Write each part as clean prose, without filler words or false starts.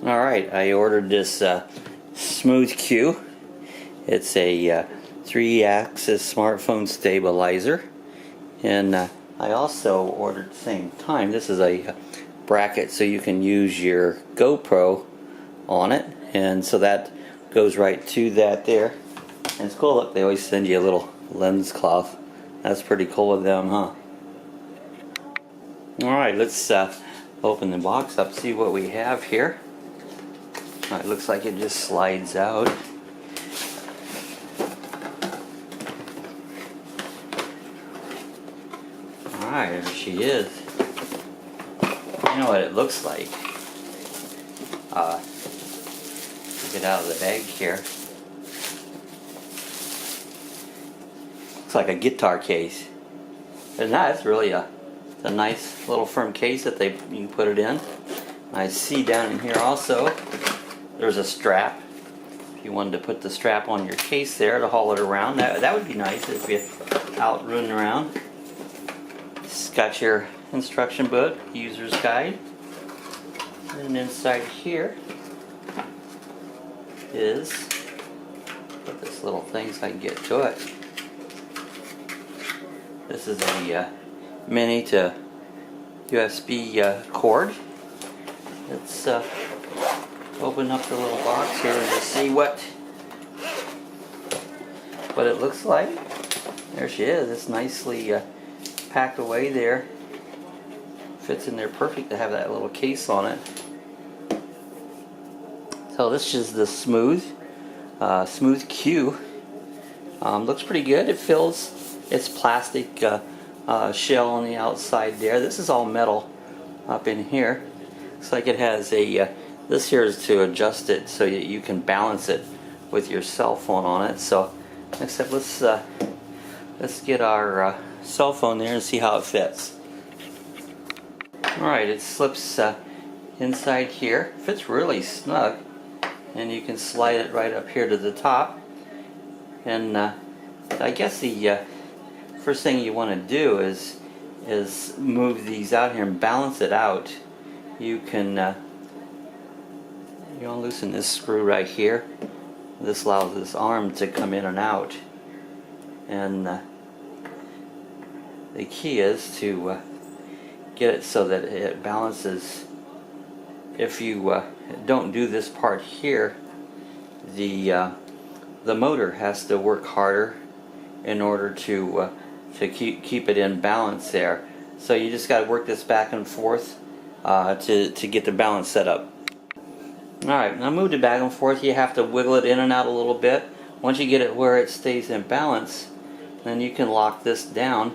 Alright, I ordered this Smooth Q. It's a 3-axis smartphone stabilizer. And I also ordered at the same time, this is a bracket so you can use your GoPro on it. And so that goes right to that there. And it's cool, look, they always send you a little lens cloth. That's pretty cool of them, huh? Alright, let's open the box up, see what we have here. It looks like it just slides out. Alright, there she is. You know what it looks like. Get it out of the bag here. Looks like a guitar case. And that's really a nice little firm case that you can put it in. I see down in here also there's a strap. If you wanted to put the strap on your case there to haul it around, that would be nice if you're out running around. It's got your instruction book, user's guide, and inside here is put this little thing so I can get to it. This is a mini to USB cord. Let's open up the little box here and just see what it looks like. There she is. It's nicely packed away there. Fits in there perfect to have that little case on it. So this is the Smooth Q. Looks pretty good. It fills its plastic shell on the outside there. This is all metal up in here. Looks like it has a this here is to adjust it so that you can balance it with your cell phone on it. So next up, let's get our cell phone there and see how it fits. Alright, it slips inside here. Fits really snug, and you can slide it right up here to the top. And I guess the first thing you want to do is move these out here and balance it out. You can you'll loosen this screw right here. This allows this arm to come in and out. And the key is to get it so that it balances. If you don't do this part here, the motor has to work harder in order to keep it in balance there. So you just got to work this back and forth to get the balance set up. Alright, now move it back and forth. You have to wiggle it in and out a little bit. Once you get it where it stays in balance, then you can lock this down,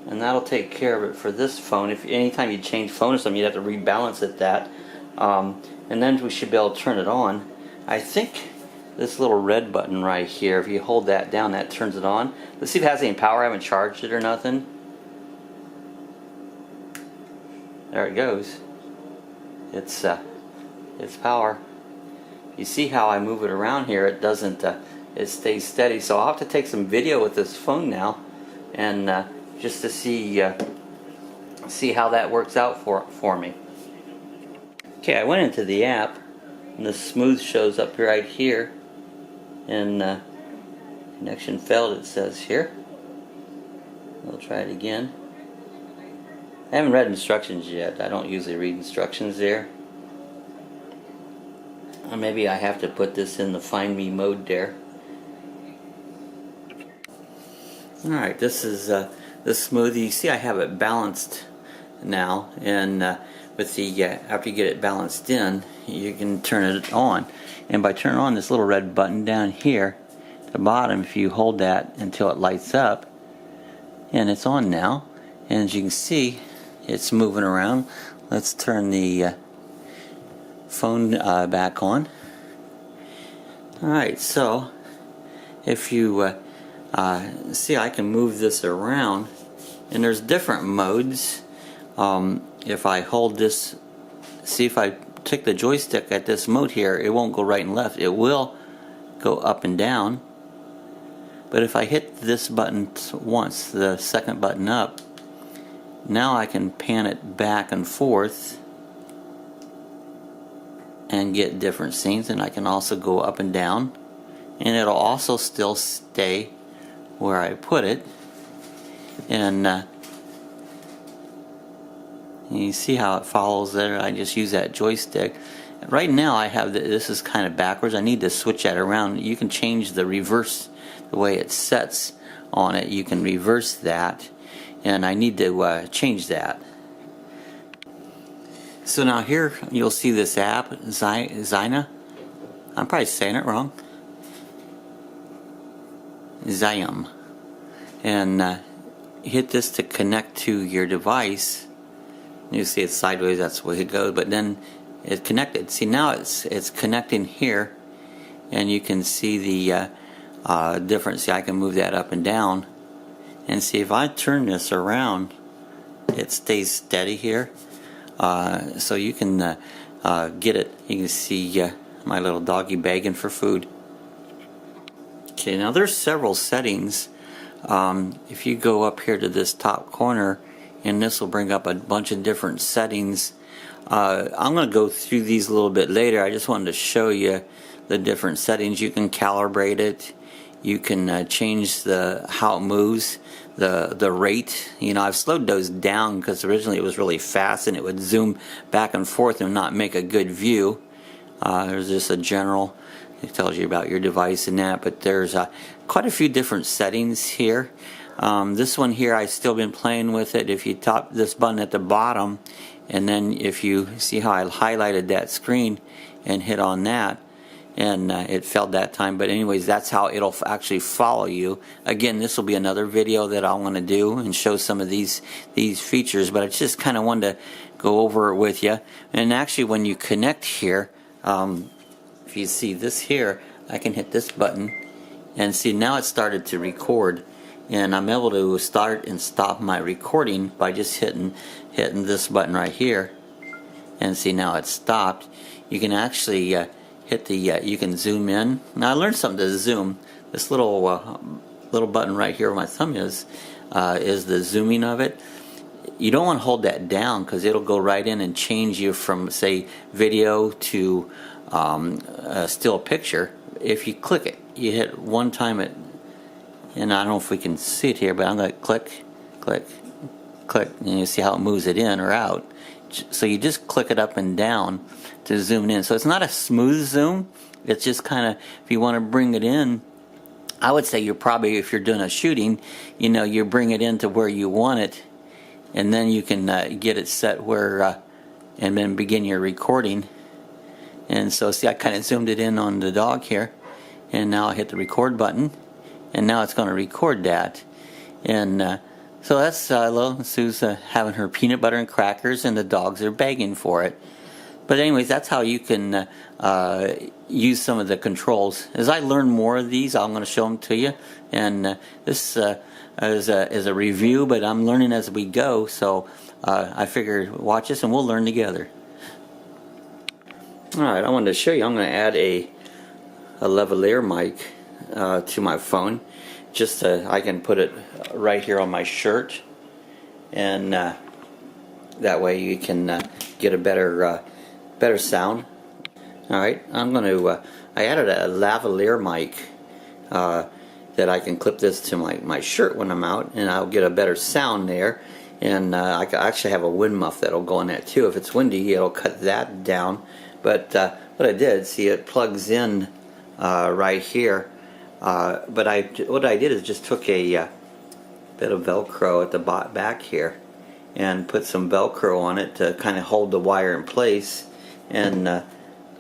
and that'll take care of it for this phone. If anytime you change phone or something, you'd have to rebalance it and then we should be able to turn it on. I think this little red button right here, if you hold that down, that turns it on. Let's see if it has any power. I haven't charged it or nothing. There it goes. It's power. You see how I move it around here? It doesn't. It stays steady. So I'll have to take some video with this phone now, and just to see how that works out for me. Okay, I went into the app, and the Smooth shows up right here, and connection failed. It says here. We'll try it again. I haven't read instructions yet. I don't usually read instructions there. Or maybe I have to put this in the Find Me mode there. Alright, this is the Smooth. You see I have it balanced now, and with the after you get it balanced in, you can turn it on. And by turning on this little red button down here at the bottom, if you hold that until it lights up, and it's on now, and as you can see, it's moving around. Let's turn the phone back on. Alright, so if you see, I can move this around, and there's different modes. If I hold this, see, if I take the joystick at this mode here, it won't go right and left. It will go up and down. But if I hit this button once, the second button up, now I can pan it back and forth and get different scenes, and I can also go up and down, and it'll also still stay where I put it. And you see how it follows there. I just use that joystick. Right now I have this is kind of backwards. I need to switch that around. You can change the reverse, the way it sets on it. You can reverse that, and I need to change that. So now here you'll see this app, Zhiyun. I'm probably saying it wrong. Zhiyun. And hit this to connect to your device. You see it's sideways, that's the way it goes, but then it's connected. See, now it's connecting here, and you can see the difference. See, I can move that up and down, and see if I turn this around, it stays steady here. So you can get it. You can see my little doggy begging for food. Okay, now there's several settings. If you go up here to this top corner, and this will bring up a bunch of different settings. I'm going to go through these a little bit later. I just wanted to show you the different settings. You can calibrate it. You can change how it moves, the rate. You know, I've slowed those down because originally it was really fast and it would zoom back and forth and not make a good view. There's just a general. It tells you about your device and that, but there's quite a few different settings here. This one here, I've still been playing with it. If you tap this button at the bottom, and then if you see how I highlighted that screen and hit on that, and it failed that time, but anyways, that's how it'll actually follow you. Again, this will be another video that I want to do and show some of these features, but I just kind of wanted to go over it with you. And actually, when you connect here, if you see this here, I can hit this button, and see now it started to record. And I'm able to start and stop my recording by just hitting this button right here. And see, now it's stopped. You can actually hit the you can zoom in. Now I learned something to zoom. This little button right here where my thumb is the zooming of it. You don't want to hold that down because it'll go right in and change you from, say, video to a still picture. If you click it, you hit one time and I don't know if we can see it here, but I'm going to click, click, click, and you see how it moves it in or out. So you just click it up and down to zoom in. So it's not a smooth zoom. It's just kind of, if you want to bring it in, I would say you're probably, if you're doing a shooting, you know, you bring it into where you want it, and then you can get it set where, and then begin your recording. And so see, I kind of zoomed it in on the dog here, and now I hit the record button. And now it's going to record that. And so that's Sue's having her peanut butter and crackers, and the dogs are begging for it. But anyways, that's how you can use some of the controls. As I learn more of these, I'm going to show them to you. And this is a review, but I'm learning as we go. So I figured watch this and we'll learn together. Alright, I wanted to show you. I'm going to add a lavalier mic to my phone. Just I can put it right here on my shirt, and that way you can get a better sound. Alright, I'm going to I added a lavalier mic that I can clip this to my shirt when I'm out, and I'll get a better sound there. And I actually have a wind muff that'll go in that too. If it's windy, it'll cut that down. But what I did, see, it plugs in right here. But what I did is just took a bit of Velcro at the back here and put some Velcro on it to kind of hold the wire in place, and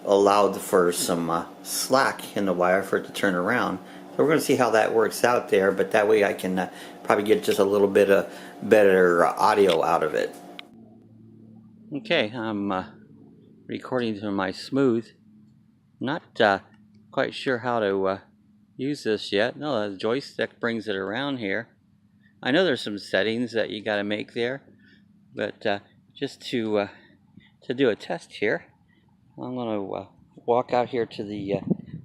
allowed for some slack in the wire for it to turn around. So we're going to see how that works out there, but that way I can probably get just a little bit of better audio out of it. Okay, I'm recording to my smooth. Not quite sure how to use this yet. No, the joystick brings it around here. I know there's some settings that you got to make there, but just to do a test here, I'm going to walk out here to the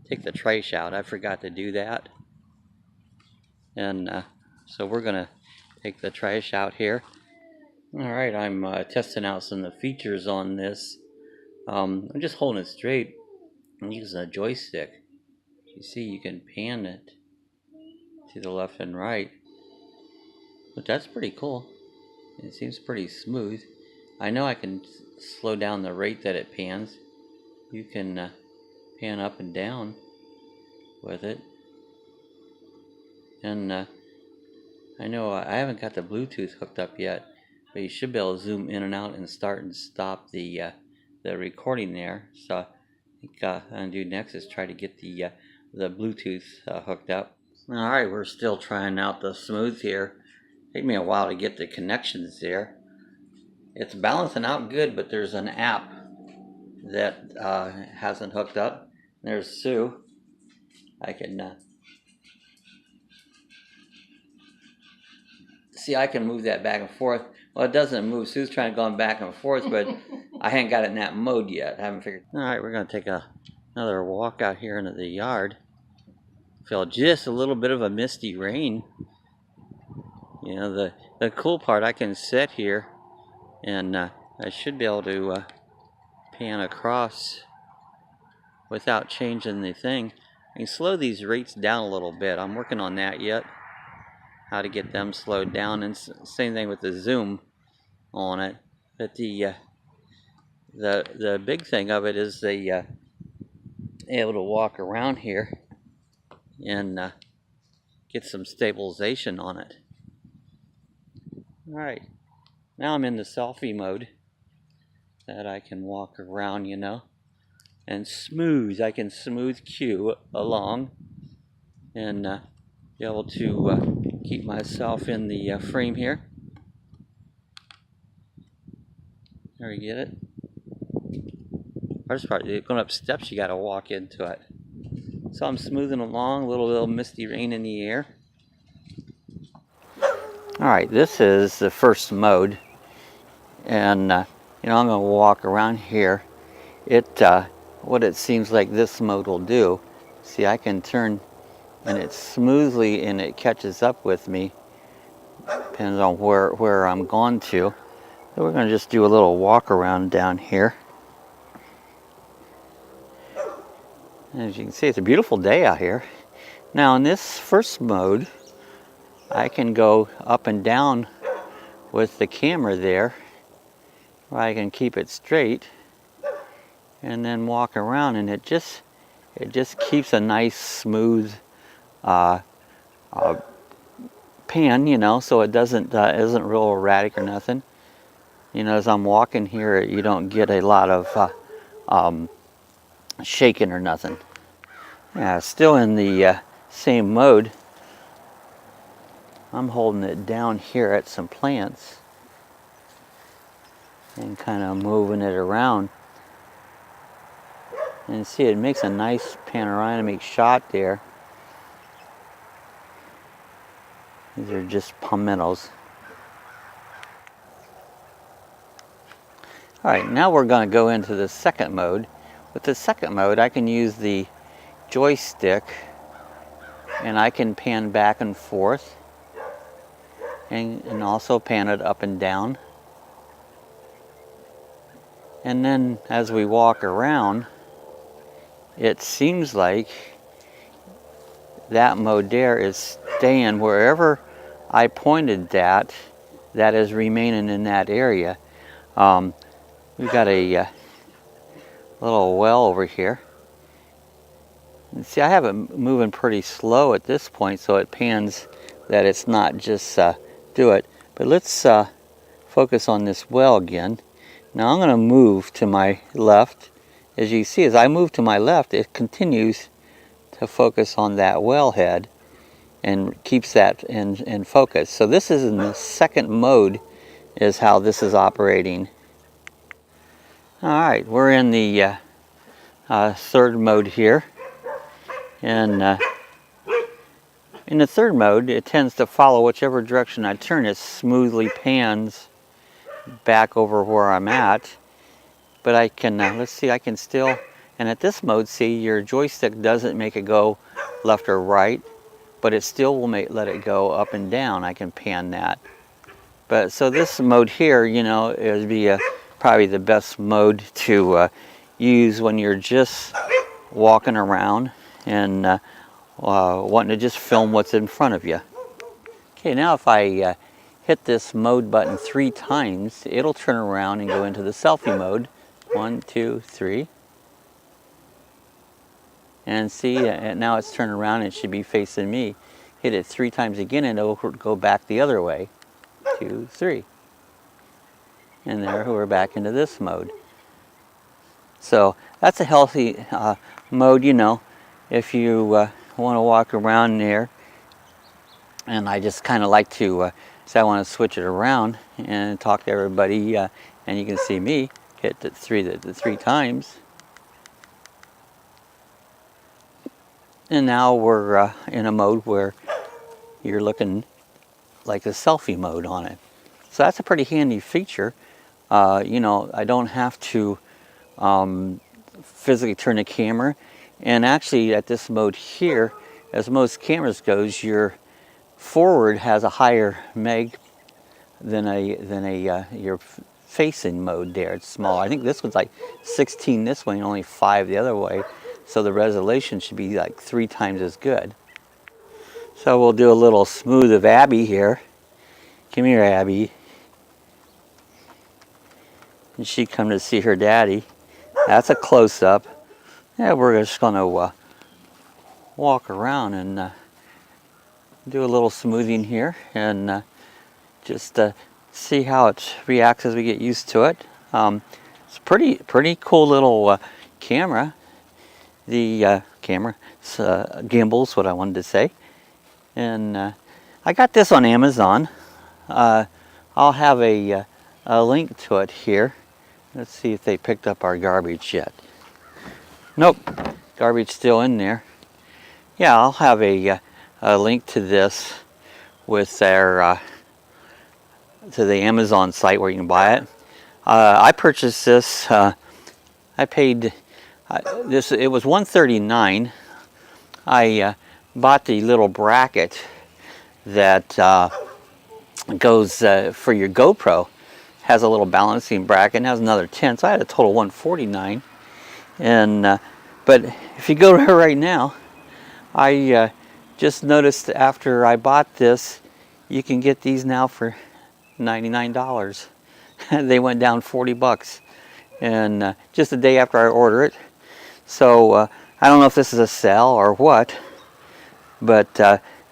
take the trash out. I forgot to do that, and so we're going to take the trash out here. All right, I'm testing out some of the features on this. I'm just holding it straight and using a joystick. You see, you can pan it to the left and right, but that's pretty cool. It seems pretty smooth. I know I can slow down the rate that it pans. You can pan up and down with it. And I know I haven't got the Bluetooth hooked up yet, but you should be able to zoom in and out and start and stop the recording there. So I think what I'm gonna do next is try to get the Bluetooth hooked up. All right, we're still trying out the smooth here. Take me a while to get the connections there. It's balancing out good, but there's an app that hasn't hooked up. There's Sue. I can see I can move that back and forth. Well, it doesn't move. Sue's trying to go back and forth, but I haven't got it in that mode yet. I haven't figured. All right, we're going to take another walk out here into the yard. Feel just a little bit of a misty rain. You know, the cool part, I can sit here and I should be able to pan across without changing the thing. I can slow these rates down a little bit. I'm working on that yet, how to get them slowed down, and same thing with the zoom on it. But the big thing of it is able to walk around here and get some stabilization on it. Alright, now I'm in the selfie mode that I can walk around, you know, and smooth. I can smooth cue along and be able to keep myself in the frame here. There you get it. First part, going up steps, you got to walk into it. So I'm smoothing along, a little misty rain in the air. Alright, this is the first mode, and you know, I'm going to walk around here. What it seems like this mode will do, see, I can turn and it smoothly and it catches up with me, depends on where I'm going to. So we're going to just do a little walk around down here. As you can see, it's a beautiful day out here. Now in this first mode, I can go up and down with the camera there, where I can keep it straight and then walk around, and it just keeps a nice smooth pan, you know, so it isn't real erratic or nothing. You know, as I'm walking here, you don't get a lot of shaking or nothing. Yeah, still in the same mode. I'm holding it down here at some plants and kind of moving it around. And see, it makes a nice panoramic shot there. These are just palmettos. Alright, now we're going to go into the second mode. With the second mode, I can use the joystick and I can pan back and forth and also pan it up and down. And then as we walk around, it seems like that mode there is staying wherever I pointed that is remaining in that area. We've got a little well over here. And see, I have it moving pretty slow at this point, so it pans that it's not just do it. But let's focus on this well again. Now I'm going to move to my left. As you see, as I move to my left, it continues to focus on that wellhead and keeps that in focus. So this is in the second mode, is how this is operating. Alright, we're in the third mode here. And in the third mode, it tends to follow whichever direction I turn. It smoothly pans back over where I'm at. But I can, let's see, I can still, and at this mode, see, your joystick doesn't make it go left or right, but it still will let it go up and down. I can pan that. But so this mode here, you know, it would be probably the best mode to use when you're just walking around and wanting to just film what's in front of you. Okay, now if I hit this mode button 3 times, it'll turn around and go into the selfie mode. 1, 2, 3. And see, now it's turned around and it should be facing me. Hit it 3 times again and it'll go back the other way. 2, 3. And there we're back into this mode. So that's a healthy mode, you know, if you want to walk around there. And I just kind of like to say I want to switch it around and talk to everybody, and you can see me hit the 3 times. And now we're in a mode where you're looking like a selfie mode on it. So that's a pretty handy feature. You know, I don't have to physically turn the camera. And actually at this mode here, as most cameras goes, your forward has a higher meg than your facing mode there. It's small. I think this one's like 16 this way and only 5 the other way. So the resolution should be like 3 times as good. So we'll do a little smooth of Abby here. Come here, Abby. And she come to see her daddy. That's a close-up. Yeah, we're just going to walk around and do a little smoothing here and just see how it reacts as we get used to it. It's pretty cool little camera. The Gimble's what I wanted to say. And I got this on Amazon. I'll have a link to it here. Let's see if they picked up our garbage yet. Nope, garbage still in there. Yeah, I'll have a link to this with their to the Amazon site where you can buy it. I purchased this. I paid this. It was $139. I bought the little bracket that goes for your GoPro. Has a little balancing bracket and has another 10, so I had a total $149. And but if you go to her right now, I just noticed after I bought this, you can get these now for $99. They went down 40 bucks, and just the day after I order it. So I don't know if this is a sale or what, but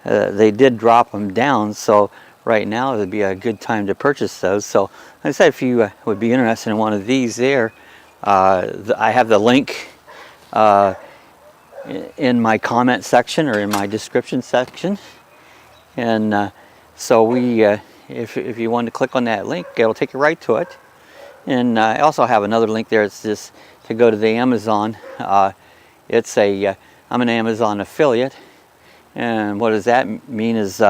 they did drop them down. So right now it would be a good time to purchase those. So like I said, if you would be interested in one of these there, I have the link in my comment section or in my description section. And so if you want to click on that link, it'll take you right to it. And I also have another link there. It's just to go to the Amazon. I'm an Amazon affiliate. And what does that mean is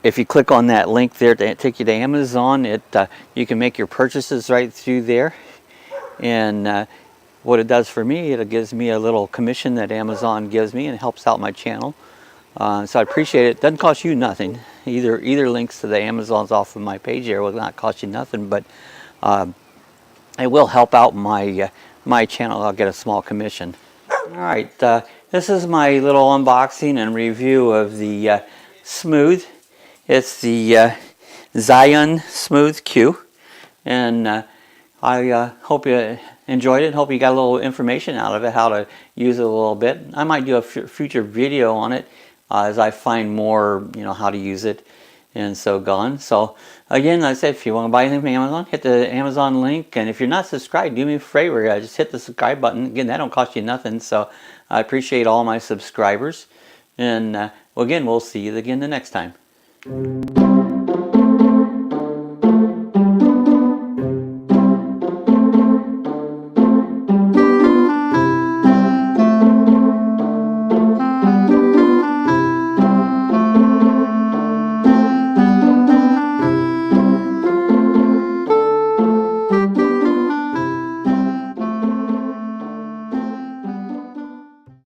if you click on that link there to take you to Amazon, you can make your purchases right through there. And what it does for me, it gives me a little commission that Amazon gives me and helps out my channel. So I appreciate it. It doesn't cost you nothing. Either links to the Amazons off of my page here will not cost you nothing, but it will help out my channel. I'll get a small commission. All right, this is my little unboxing and review of the Smooth. It's the Zhiyun Smooth Q, and I hope you enjoyed it. Hope you got a little information out of it, how to use it a little bit. I might do a future video on it as I find more, how to use it and so on. So again, like I said, if you want to buy anything from Amazon, hit the Amazon link. And if you're not subscribed, do me a favor, just hit the subscribe button. Again, that don't cost you nothing. So I appreciate all my subscribers. And well, again, we'll see you again the next time.